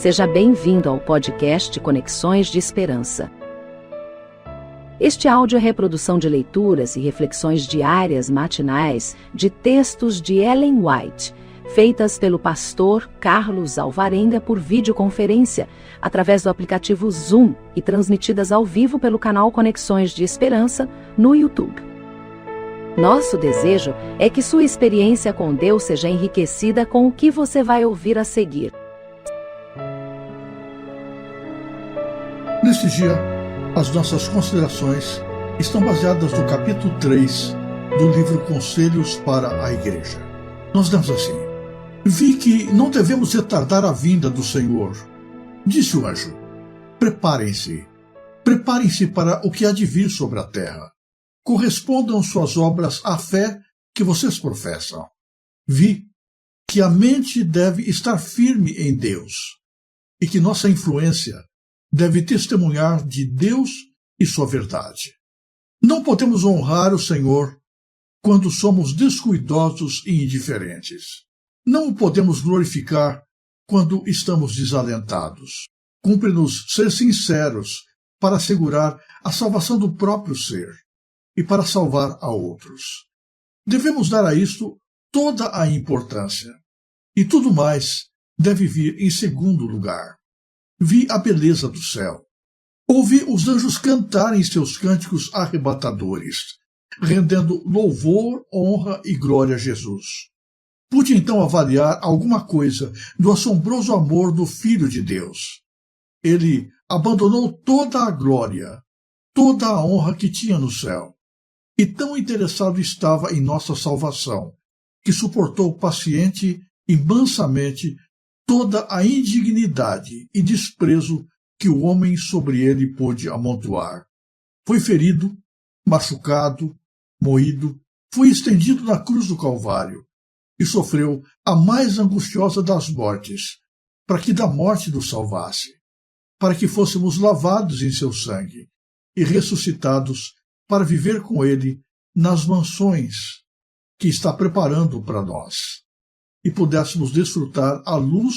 Seja bem-vindo ao podcast Conexões de Esperança. Este áudio é reprodução de leituras e reflexões diárias matinais de textos de Ellen White, feitas pelo pastor Carlos Alvarenga por videoconferência, através do aplicativo Zoom e transmitidas ao vivo pelo canal Conexões de Esperança no YouTube. Nosso desejo é que sua experiência com Deus seja enriquecida com o que você vai ouvir a seguir. Neste dia, as nossas considerações estão baseadas no capítulo 3 do livro Conselhos para a Igreja. Nós lemos assim: Vi que não devemos retardar a vinda do Senhor. Disse o anjo: Preparem-se para o que há de vir sobre a terra. Correspondam suas obras à fé que vocês professam. Vi que a mente deve estar firme em Deus e que nossa influência deve testemunhar de Deus e sua verdade. Não podemos honrar o Senhor quando somos descuidosos e indiferentes. Não o podemos glorificar quando estamos desalentados. Cumpre-nos ser sinceros para assegurar a salvação do próprio ser e para salvar a outros. Devemos dar a isto toda a importância, e tudo mais deve vir em segundo lugar. Vi a beleza do céu. Ouvi os anjos cantarem seus cânticos arrebatadores, rendendo louvor, honra e glória a Jesus. Pude então avaliar alguma coisa do assombroso amor do Filho de Deus. Ele abandonou toda a glória, toda a honra que tinha no céu, e tão interessado estava em nossa salvação, que suportou paciente e mansamente toda a indignidade e desprezo que o homem sobre ele pôde amontoar. Foi ferido, machucado, moído, foi estendido na cruz do Calvário e sofreu a mais angustiosa das mortes, para que da morte nos salvasse, para que fôssemos lavados em seu sangue e ressuscitados para viver com ele nas mansões que está preparando para nós, e pudéssemos desfrutar a luz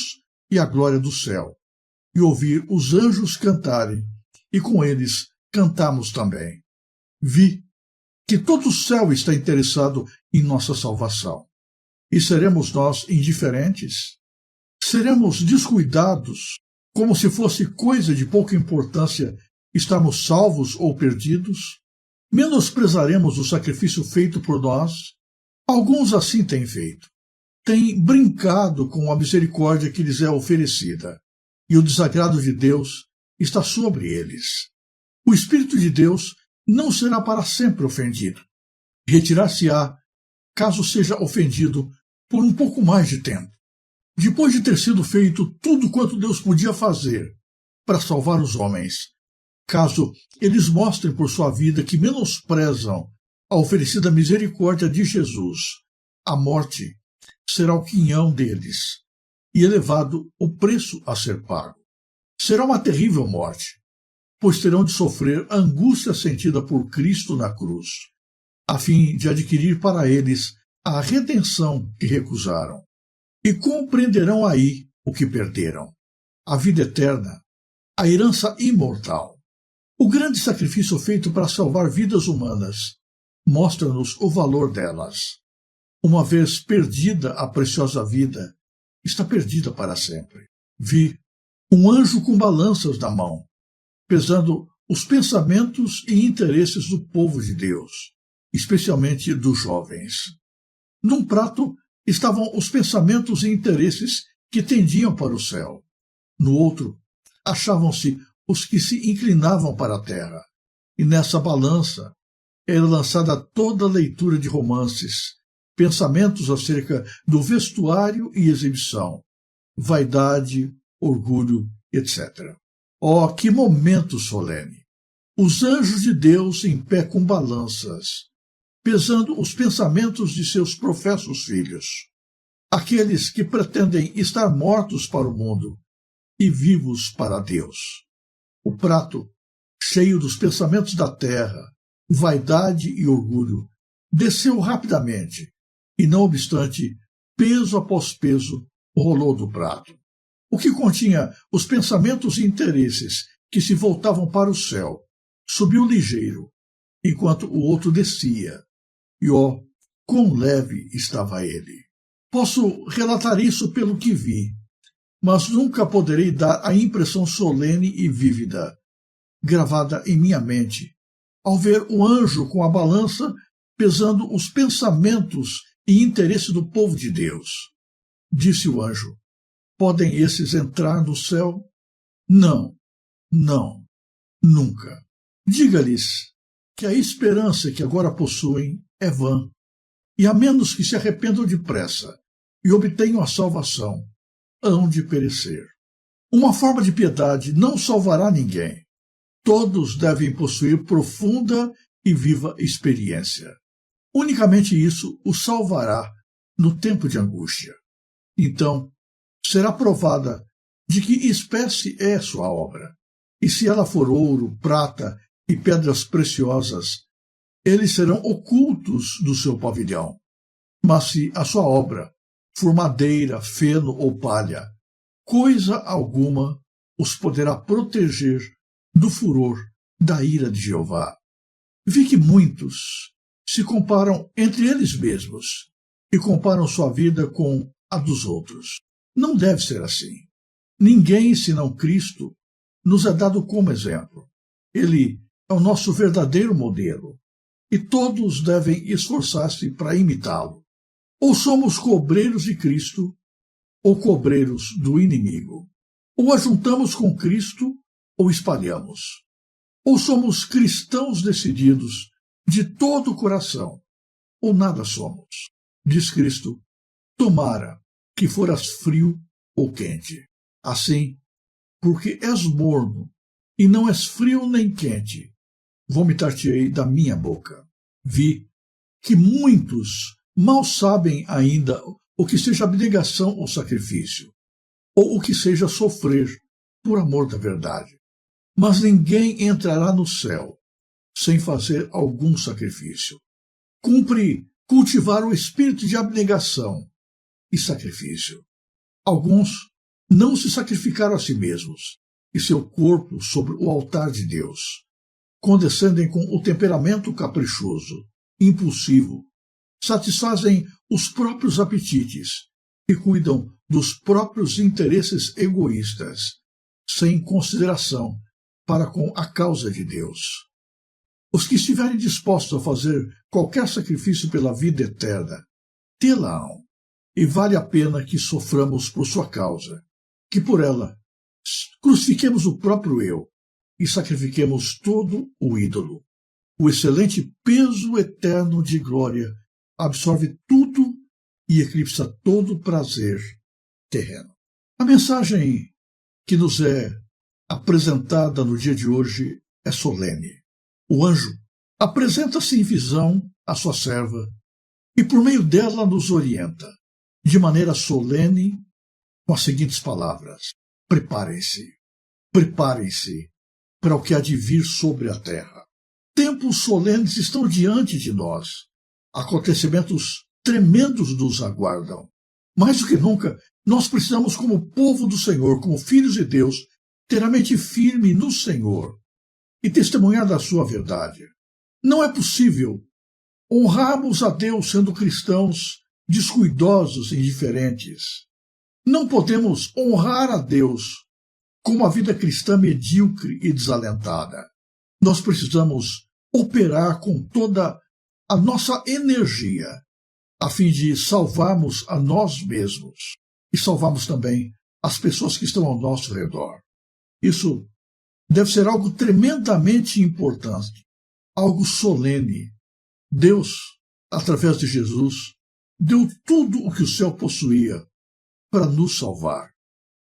e a glória do céu, e ouvir os anjos cantarem, e com eles cantamos também. Vi que todo o céu está interessado em nossa salvação. E seremos nós indiferentes? Seremos descuidados, como se fosse coisa de pouca importância estarmos salvos ou perdidos? Menosprezaremos o sacrifício feito por nós? Alguns assim têm feito. Têm brincado com a misericórdia que lhes é oferecida, e o desagrado de Deus está sobre eles. O Espírito de Deus não será para sempre ofendido. Retirar-se-á, caso seja ofendido, por um pouco mais de tempo. Depois de ter sido feito tudo quanto Deus podia fazer para salvar os homens, caso eles mostrem por sua vida que menosprezam a oferecida misericórdia de Jesus, a morte será o quinhão deles, e elevado o preço a ser pago. Será uma terrível morte, pois terão de sofrer a angústia sentida por Cristo na cruz, a fim de adquirir para eles a redenção que recusaram. E compreenderão aí o que perderam: a vida eterna, a herança imortal. O grande sacrifício feito para salvar vidas humanas mostra-nos o valor delas. Uma vez perdida a preciosa vida, está perdida para sempre. Vi um anjo com balanças na mão, pesando os pensamentos e interesses do povo de Deus, especialmente dos jovens. Num prato estavam os pensamentos e interesses que tendiam para o céu. No outro, achavam-se os que se inclinavam para a terra. E nessa balança era lançada toda a leitura de romances, pensamentos acerca do vestuário e exibição, vaidade, orgulho, etc. Oh, que momento solene! Os anjos de Deus em pé com balanças, pesando os pensamentos de seus professos filhos, aqueles que pretendem estar mortos para o mundo e vivos para Deus. O prato, cheio dos pensamentos da terra, vaidade e orgulho, desceu rapidamente, e não obstante, peso após peso, rolou do prato. o que continha os pensamentos e interesses que se voltavam para o céu, subiu ligeiro, enquanto o outro descia. E quão leve estava ele! Posso relatar isso pelo que vi, mas nunca poderei dar a impressão solene e vívida, gravada em minha mente, ao ver o anjo com a balança pesando os pensamentos e interesses do povo de Deus. Disse o anjo: podem esses entrar no céu? Não, não, nunca. Diga-lhes que a esperança que agora possuem é vã, e a menos que se arrependam depressa e obtenham a salvação, hão de perecer. Uma forma de piedade não salvará ninguém. Todos devem possuir profunda e viva experiência. Unicamente isso os salvará no tempo de angústia. Então, será provada de que espécie é sua obra, e se ela for ouro, prata e pedras preciosas, eles serão ocultos do seu pavilhão. Mas se a sua obra for madeira, feno ou palha, coisa alguma os poderá proteger do furor da ira de Jeová. Vi que muitos se comparam entre eles mesmos e comparam sua vida com a dos outros. Não deve ser assim. Ninguém, senão Cristo, nos é dado como exemplo. Ele é o nosso verdadeiro modelo, e todos devem esforçar-se para imitá-lo. Ou somos cobreiros de Cristo, ou cobreiros do inimigo. Ou ajuntamos com Cristo, ou espalhamos. Ou somos cristãos decididos de todo o coração, ou nada somos. Diz Cristo: tomara que foras frio ou quente. Assim, porque és morno, e não és frio nem quente, vomitar-te-ei da minha boca. Vi que muitos mal sabem ainda o que seja abnegação ou sacrifício, ou o que seja sofrer por amor da verdade. Mas ninguém entrará no céu sem fazer algum sacrifício. Cumpre cultivar o espírito de abnegação e sacrifício. Alguns não se sacrificaram a si mesmos e seu corpo sobre o altar de Deus. Condescendem com o temperamento caprichoso, impulsivo, satisfazem os próprios apetites e cuidam dos próprios interesses egoístas, sem consideração para com a causa de Deus. Os que estiverem dispostos a fazer qualquer sacrifício pela vida eterna, tê-la-ão, e vale a pena que soframos por sua causa, que por ela crucifiquemos o próprio eu e sacrifiquemos todo o ídolo. O excelente peso eterno de glória absorve tudo e eclipsa todo prazer terreno. A mensagem que nos é apresentada no dia de hoje é solene. O anjo apresenta-se em visão à sua serva e por meio dela nos orienta, de maneira solene, com as seguintes palavras: preparem-se, preparem-se para o que há de vir sobre a terra. Tempos solenes estão diante de nós. Acontecimentos tremendos nos aguardam. Mais do que nunca, nós precisamos, como povo do Senhor, como filhos de Deus, ter a mente firme no Senhor e testemunhar da sua verdade. Não é possível honrarmos a Deus sendo cristãos descuidosos e indiferentes. Não podemos honrar a Deus com uma vida cristã medíocre e desalentada. Nós precisamos operar com toda a nossa energia a fim de salvarmos a nós mesmos e salvarmos também as pessoas que estão ao nosso redor. Isso deve ser algo tremendamente importante, algo solene. Deus, através de Jesus, deu tudo o que o céu possuía para nos salvar.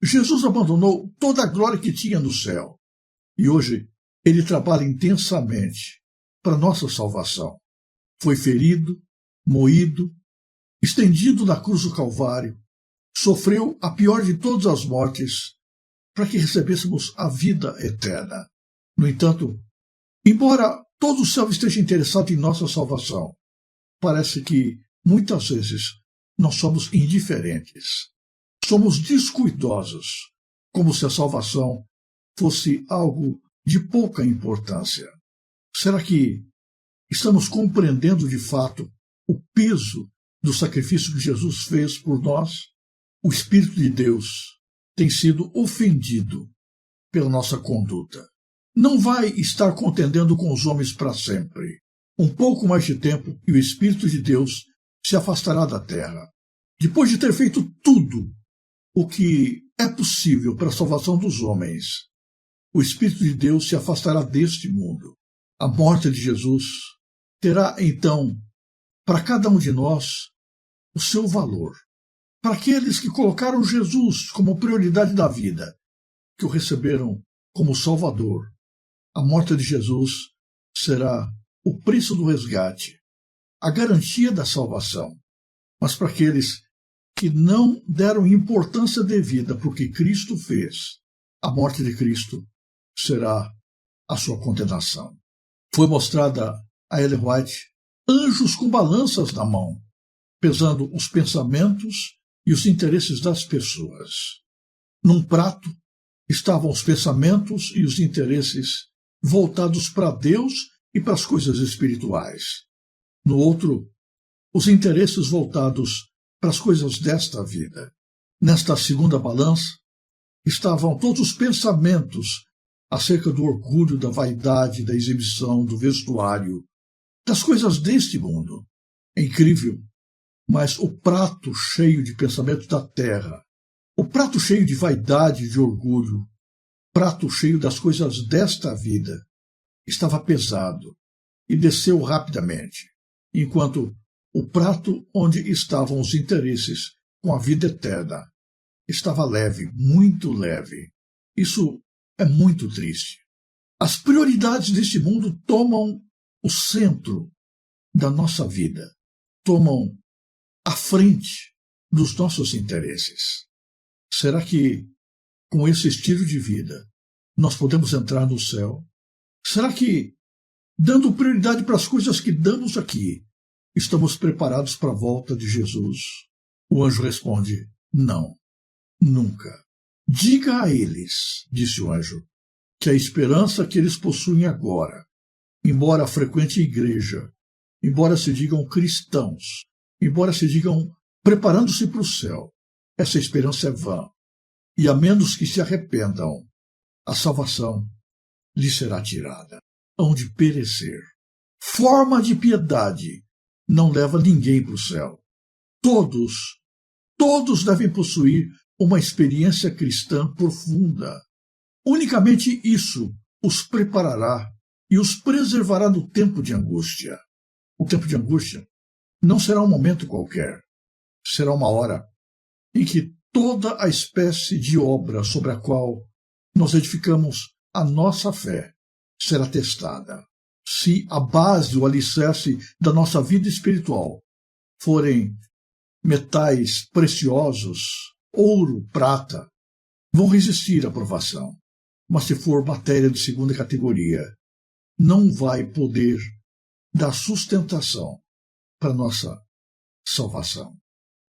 Jesus abandonou toda a glória que tinha no céu e hoje ele trabalha intensamente para nossa salvação. Foi ferido, moído, estendido na cruz do Calvário, sofreu a pior de todas as mortes para que recebêssemos a vida eterna. No entanto, embora todo o céu esteja interessado em nossa salvação, parece que, muitas vezes, nós somos indiferentes. Somos descuidosos como se a salvação fosse algo de pouca importância. Será que estamos compreendendo de fato o peso do sacrifício que Jesus fez por nós? O Espírito de Deus tem sido ofendido pela nossa conduta. Não vai estar contendendo com os homens para sempre. Um pouco mais de tempo e o Espírito de Deus se afastará da terra. Depois de ter feito tudo o que é possível para a salvação dos homens, o Espírito de Deus se afastará deste mundo. A morte de Jesus terá, então, para cada um de nós, o seu valor. Para aqueles que colocaram Jesus como prioridade da vida, que o receberam como Salvador, a morte de Jesus será o preço do resgate, a garantia da salvação. Mas para aqueles que não deram importância devida para o que Cristo fez, a morte de Cristo será a sua condenação. Foi mostrada a Ellen White anjos com balanças na mão, pesando os pensamentos e os interesses das pessoas. Num prato estavam os pensamentos e os interesses voltados para Deus e para as coisas espirituais. No outro, os interesses voltados para as coisas desta vida. Nesta segunda balança estavam todos os pensamentos acerca do orgulho, da vaidade, da exibição, do vestuário, das coisas deste mundo. É incrível, mas o prato cheio de pensamentos da terra, o prato cheio de vaidade e de orgulho, prato cheio das coisas desta vida, estava pesado e desceu rapidamente, enquanto o prato onde estavam os interesses com a vida eterna estava leve, muito leve. Isso é muito triste. As prioridades deste mundo tomam o centro da nossa vida, tomam a frente dos nossos interesses. Será que, com esse estilo de vida, nós podemos entrar no céu? Será que, dando prioridade para as coisas que damos aqui, estamos preparados para a volta de Jesus? O anjo responde: não, nunca. Diga a eles, disse o anjo, que a esperança que eles possuem agora, embora frequente igreja, embora se digam cristãos, embora se digam preparando-se para o céu, essa esperança é vã, e a menos que se arrependam, a salvação lhe será tirada. Hão de perecer. Forma de piedade não leva ninguém para o céu. Todos devem possuir uma experiência cristã profunda. Unicamente isso os preparará e os preservará do tempo de angústia. O tempo de angústia não será um momento qualquer. Será uma hora em que toda a espécie de obra sobre a qual nós edificamos a nossa fé será testada. Se a base, o alicerce da nossa vida espiritual forem metais preciosos, ouro, prata, vão resistir à provação. Mas se for matéria de segunda categoria, não vai poder dar sustentação para a nossa salvação.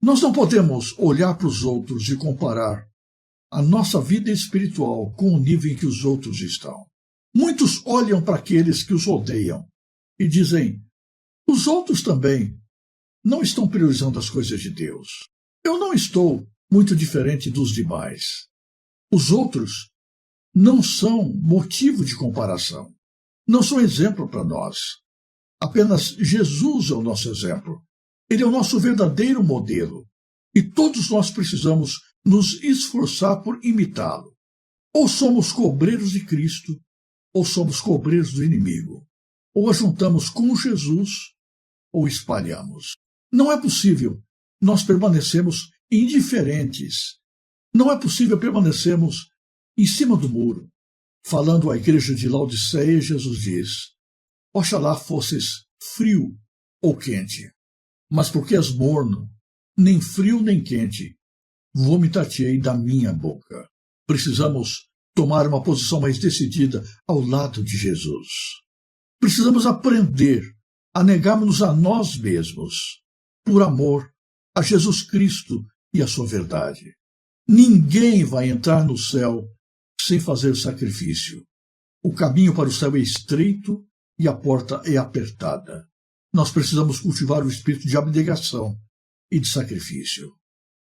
Nós não podemos olhar para os outros e comparar a nossa vida espiritual com o nível em que os outros estão. Muitos olham para aqueles que os odeiam e dizem: os outros também não estão priorizando as coisas de Deus. Eu não estou muito diferente dos demais. Os outros não são motivo de comparação. Não são exemplo para nós. Apenas Jesus é o nosso exemplo. Ele é o nosso verdadeiro modelo. E todos nós precisamos nos esforçar por imitá-lo. Ou somos cobreiros de Cristo, ou somos cobreiros do inimigo. Ou ajuntamos com Jesus, ou espalhamos. Não é possível nós permanecermos indiferentes. Não é possível permanecermos em cima do muro. Falando à igreja de Laodiceia, Jesus diz: oxalá fosses frio ou quente, mas porque és morno, nem frio nem quente, vomitar-te-ei da minha boca. Precisamos tomar uma posição mais decidida ao lado de Jesus. Precisamos aprender a negarmos a nós mesmos, por amor a Jesus Cristo e a sua verdade. Ninguém vai entrar no céu sem fazer sacrifício. O caminho para o céu é estreito e a porta é apertada. Nós precisamos cultivar o espírito de abnegação e de sacrifício.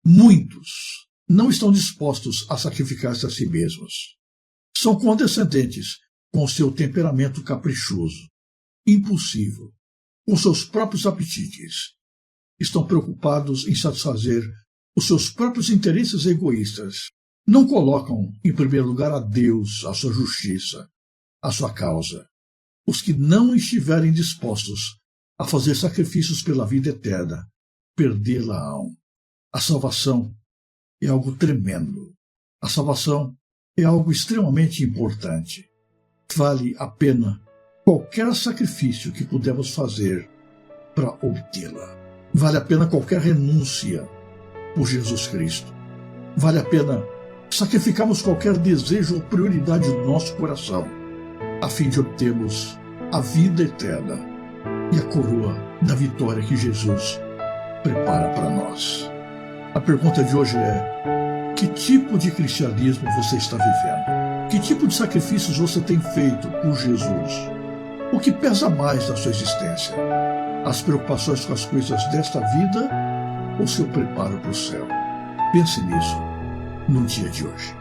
Muitos não estão dispostos a sacrificar-se a si mesmos. São condescendentes com seu temperamento caprichoso, impulsivo, com seus próprios apetites. Estão preocupados em satisfazer os seus próprios interesses egoístas. Não colocam em primeiro lugar a Deus, a sua justiça, a sua causa. Os que não estiverem dispostos a fazer sacrifícios pela vida eterna, perdê-la-ão. A salvação é algo tremendo. A salvação é algo extremamente importante. Vale a pena qualquer sacrifício que pudermos fazer para obtê-la. Vale a pena qualquer renúncia por Jesus Cristo. Vale a pena sacrificarmos qualquer desejo ou prioridade do nosso coração, a fim de obtermos a vida eterna e a coroa da vitória que Jesus prepara para nós. A pergunta de hoje é: que tipo de cristianismo você está vivendo? Que tipo de sacrifícios você tem feito por Jesus? O que pesa mais na sua existência? As preocupações com as coisas desta vida ou seu preparo para o céu? Pense nisso no dia de hoje.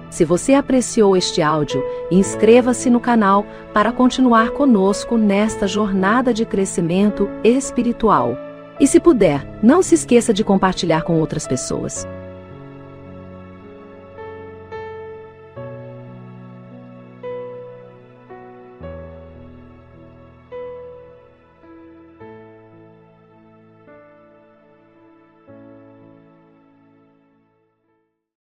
Se você apreciou este áudio, inscreva-se no canal para continuar conosco nesta jornada de crescimento espiritual. E se puder, não se esqueça de compartilhar com outras pessoas.